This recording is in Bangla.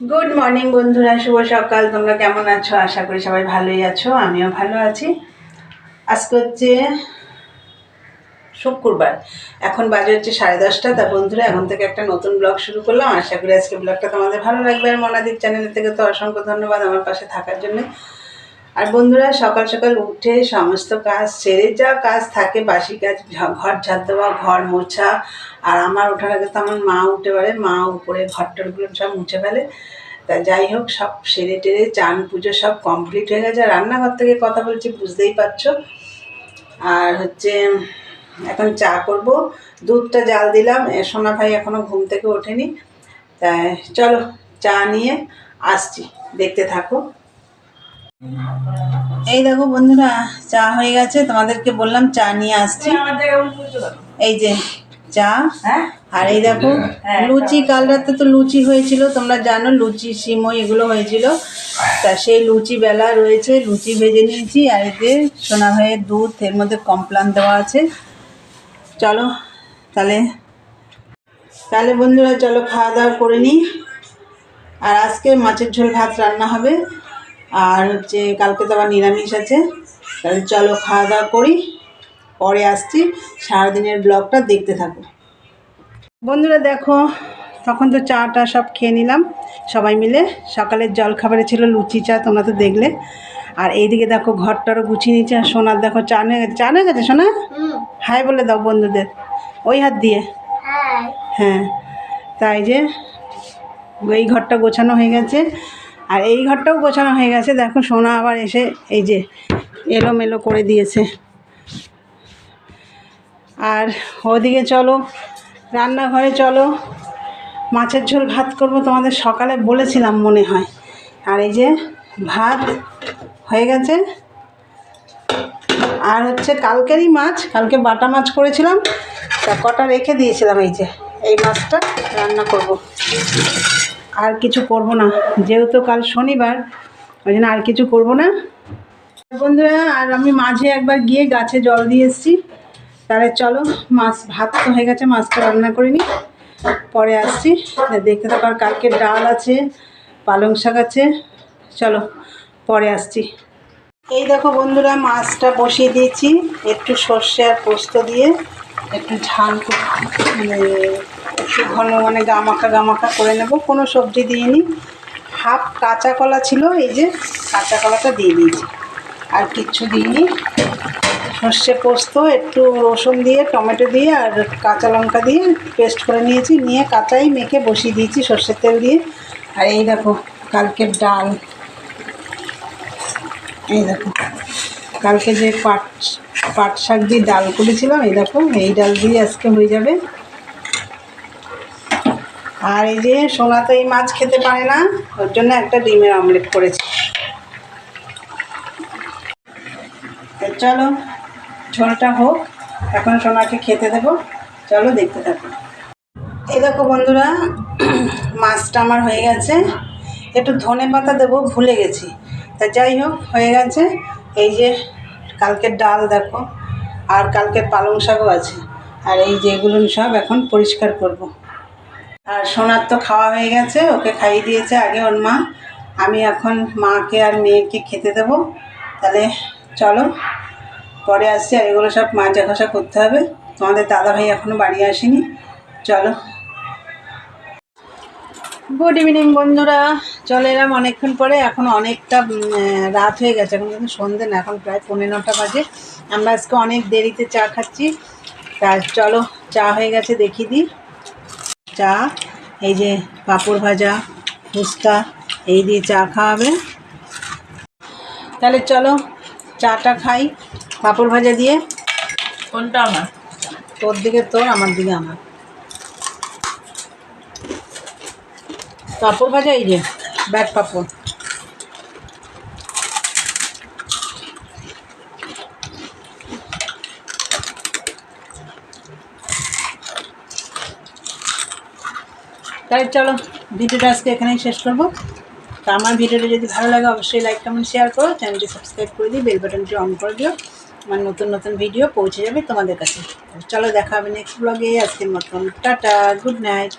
গুড মর্নিং বন্ধুরা, শুভ সকাল। তোমরা কেমন আছো? আশা করি সবাই ভালোই আছো, আমিও ভালো আছি। আজকে হচ্ছে শুক্রবার, এখন বাজে হচ্ছে 10:30। তা বন্ধুরা, এখন থেকে একটা নতুন ব্লগ শুরু করলাম। আশা করি আজকে ব্লগটা তোমাদের ভালো লাগবে। আর মনাদির চ্যানেল থেকে তো অসংখ্য ধন্যবাদ আমার পাশে থাকার জন্য। আর বন্ধুরা, সকাল সকাল উঠে সমস্ত কাজ সেরে, যা কাজ থাকে বাসি কাজ, ঘর ঝাড় দেওয়া, ঘর মোছা। আর আমার ওঠার আগে তো আমার মা উঠে পারে, মা উপরে ঘর টরগুলো সব মুছে ফেলে। তা যাই হোক, সব সেরে টেরে চান পুজো সব কমপ্লিট হয়ে গেছে। আর রান্নাঘর থেকে কথা বলছি, বুঝতেই পারছো। আর হচ্ছে এখন চা করব, দুধটা জাল দিলাম। সোনা ভাই এখনও ঘুম থেকে ওঠেনি। তাই চলো চা নিয়ে আসছি, দেখতে থাকো। এই দেখো বন্ধুরা, চা হয়ে গেছে, তোমাদেরকে বললাম চা নিয়ে আসছি। এই যে চা। আর এই দেখো লুচি, কাল রাতে তো লুচি হয়েছিল, তোমরা জানো, লুচি সিমই এগুলো হয়েছিল। তা সেই লুচি বেলা রয়েছে, লুচি ভেজে নিয়েছি। আর এই যে সোনা ভাইয়ের দুধ, এর মধ্যে কমপ্লান দেওয়া আছে। চলো তাহলে বন্ধুরা, চলো খাওয়া দাওয়া করে নিই। আর আজকে মাছের ঝোল ভাত রান্না হবে। আর হচ্ছে কালকে তো আবার নিরামিষ আছে। তাহলে চলো খাওয়া দাওয়া করি, পরে আসছি। সারাদিনের ব্লগটা দেখতে থাকো বন্ধুরা। দেখো, তখন তো চাটা সব খেয়ে নিলাম সবাই মিলে। সকালের জল খাবারে ছিল লুচি চা, তোমরা তো দেখলে। আর এইদিকে দেখো ঘরটারও গুছিয়ে নিচ্ছে। আর সোনার দেখো চা নিয়ে গেছে। সোনা হাই বলে দাও বন্ধুদের, ওই হাত দিয়ে। হ্যাঁ, তাই যে এই ঘরটা গোছানো হয়ে গেছে। আর এই ঘরটাও গোছানো হয়ে গেছে। দেখো সোনা আবার এসে এই যে এলোমেলো করে দিয়েছে। আর ওদিকে চলো রান্নাঘরে, চলো মাছের ঝোল ভাত করব, তোমাদের সকালে বলেছিলাম মনে হয়। আর এই যে ভাত হয়ে গেছে। আর হচ্ছে কালকেরই মাছ, কালকে বাটা মাছ করেছিলাম, তা কটা রেখে দিয়েছিলাম। এই যে এই মাছটা রান্না করব, আর কিছু করব না, যেহেতু কাল শনিবার, ওই জন্য আর কিছু করব না বন্ধুরা। আর আমি মাঝে একবার গিয়ে গাছে জল দিয়ে এসেছি। তাহলে চলো, ভাত তো হয়ে গেছে, মাছটা রান্না করে নিই, পরে আসছি। দেখতে থাকো। আর কালকে ডাল আছে, পালং শাক আছে। চলো পরে আসছি। এই দেখো বন্ধুরা, মাছটা বসিয়ে দিয়েছি, একটু সর্ষে আর পোস্ত দিয়ে একটু ঝাল একটু ঘন গামাখা করে নেব। কোনো সবজি দিইনি, হাফ কাঁচা কলা ছিল, এই যে কাঁচা কলাটা দিয়ে দিয়েছি, আর কিচ্ছু দিইনি। সর্ষে পোস্ত একটু রসুন দিয়ে, টমেটো দিয়ে আর কাঁচা লঙ্কা দিয়ে পেস্ট করে নিয়েছি, নিয়ে কাঁচাই মেখে বসিয়ে দিয়েছি সর্ষের তেল দিয়ে। আর এই দেখো কালকের ডাল, এই দেখো কালকে যে পাট শাক দিয়ে ডাল করেছিলাম, এই দেখো এই ডাল দিয়ে আজকে হয়ে যাবে। আর এই যে সোনা তো এই মাছ খেতে পারে না, ওর জন্য একটা ডিমের অমলেট করেছি। চলো ঝোলটা হোক, এখন সোনাকে খেতে দেবো। চলো দেখতে থাকো। এই দেখো বন্ধুরা, মাছটা আমার হয়ে গেছে। একটু ধনে পাতা দেবো, ভুলে গেছি। তা যাই হোক, হয়ে গেছে। এই যে কালকের ডাল দেখো, আর কালকের পালং শাকও আছে। আর এই যে এগুলো সব এখন পরিষ্কার করব। আর সোনার তো খাওয়া হয়ে গেছে, ওকে খাইয়ে দিয়েছে আগে ওর মা। আমি এখন মাকে আর মেয়েকে খেতে দেবো। তাহলে চলো পরে আসছি। আর এগুলো সব মাজা ঘষা করতে হবে। তোমাদের দাদাভাই এখনও বাড়ি আসেনি। চলো। গুড ইভিনিং বন্ধুরা, চলে এলাম অনেকক্ষণ পরে। এখন অনেকটা রাত হয়ে গেছে, এখন কিন্তু সন্ধ্যে না, এখন প্রায় 9:15 বাজে। আমরা আজকে অনেক দেরিতে চা খাচ্ছি। তা চলো চা হয়ে গেছে, দেখিয়ে দিই। চা, এই যে পাঁপড় ভাজা, ফুচকা, এই দিয়ে চা খাওয়াবে। তাহলে চলো চাটা খাই পাঁপড় ভাজা দিয়ে। কোনটা আমার? তোর দিকে তোর, আমার দিকে আমার। পাঁপড় ভাজা, এই যে ব্যাট পাঁপড়। তাই চলো ভিডিওটা আজকে এখানেই শেষ করবো। তা আমার ভিডিওটা যদি ভালো লাগে অবশ্যই লাইক কমেন্ট শেয়ার করো, চ্যানেলটি সাবস্ক্রাইব করে দিই, বেল বাটনটি অন করে দিও। আমার নতুন নতুন ভিডিও পৌঁছে যাবে তোমাদের কাছে। চলো দেখা হবে নেক্সট ব্লগে। আজকের মতন টাটা, গুড নাইট।